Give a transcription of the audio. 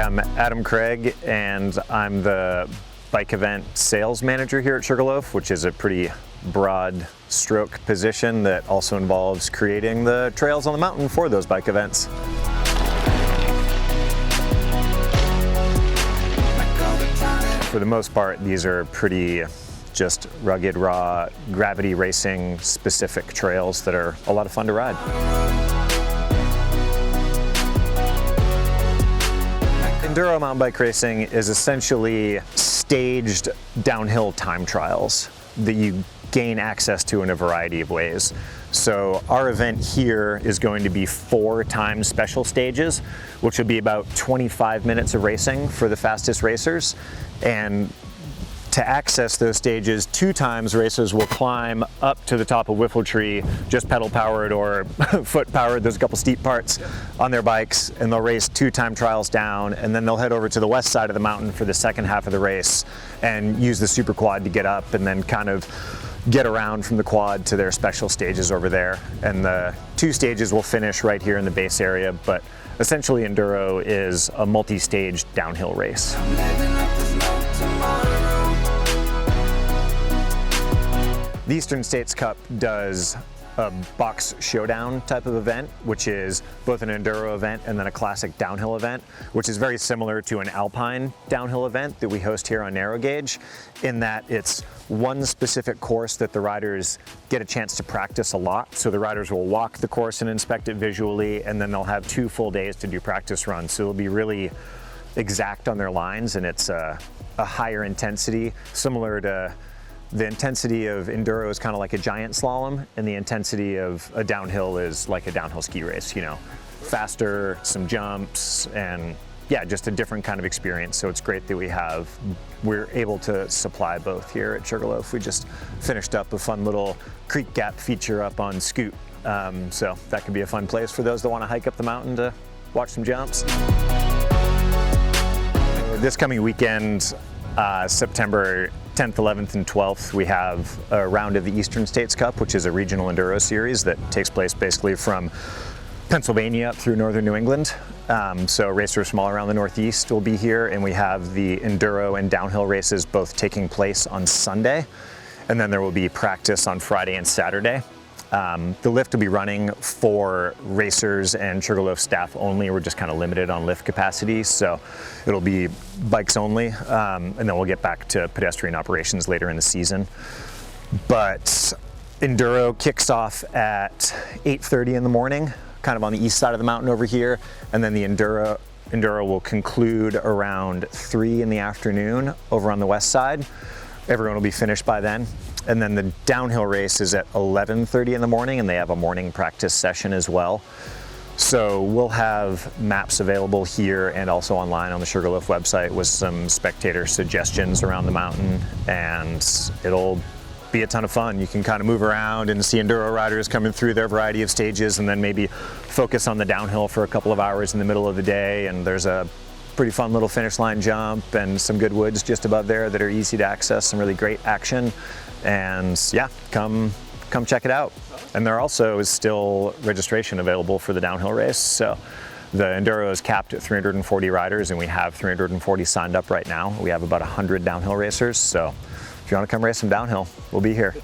I'm Adam Craig, and I'm the bike event sales manager here at Sugarloaf, which is a pretty broad stroke position that also involves creating the trails on the mountain for those bike events. For the most part, these are pretty just rugged, raw, gravity racing specific trails that are a lot of fun to ride. Enduro mountain bike racing is essentially staged downhill time trials that you gain access to in a variety of ways. So our event here is going to be 4 time special stages, which will be about 25 minutes of racing for the fastest racers. And to access those stages, 2 times racers will climb up to the top of Whiffle Tree, just pedal powered or foot powered. There's a couple steep parts on their bikes, and they'll race 2 time trials down, and then they'll head over to the west side of the mountain for the second half of the race and use the super quad to get up and then kind of get around from the quad to their special stages over there. And the 2 stages will finish right here in the base area, but essentially Enduro is a multi-stage downhill race. The Eastern States Cup does a box showdown type of event, which is both an enduro event and then a classic downhill event, which is very similar to an alpine downhill event that we host here on Narrow Gauge, in that it's one specific course that the riders get a chance to practice a lot. So the riders will walk the course and inspect it visually, and then they'll have 2 full days to do practice runs. So it'll be really exact on their lines, and it's a higher intensity, similar to the intensity of enduro is kind of like a giant slalom, and the intensity of a downhill is like a downhill ski race, you know, faster, some jumps, and yeah, just a different kind of experience. So it's great that we're able to supply both here at Sugarloaf. We just finished up a fun little creek gap feature up on Scoot. So that could be a fun place for those that want to hike up the mountain to watch some jumps. This coming weekend, September 10th, 11th, and 12th, we have a round of the Eastern States Cup, which is a regional enduro series that takes place basically from Pennsylvania up through northern New England. So racers from all around the Northeast will be here, and we have the enduro and downhill races both taking place on Sunday, and then there will be practice on Friday and Saturday. The lift will be running for racers and Sugarloaf staff only. We're just kind of limited on lift capacity, so it'll be bikes only, and then we'll get back to pedestrian operations later in the season. But Enduro kicks off at 8:30 in the morning, kind of on the east side of the mountain over here, and then the Enduro will conclude around 3 in the afternoon over on the west side. Everyone will be finished by then. And then the downhill race is at 11:30 in the morning, and they have a morning practice session as well. So we'll have maps available here and also online on the Sugarloaf website with some spectator suggestions around the mountain, and it'll be a ton of fun. You can kind of move around and see enduro riders coming through their variety of stages, and then maybe focus on the downhill for a couple of hours in the middle of the day. And there's a pretty fun little finish line jump and some good woods just above there that are easy to access, some really great action. And yeah, come check it out. And there also is still registration available for the downhill race. So the Enduro is capped at 340 riders, and we have 340 signed up right now. We have about 100 downhill racers. So if you want to come race some downhill, we'll be here.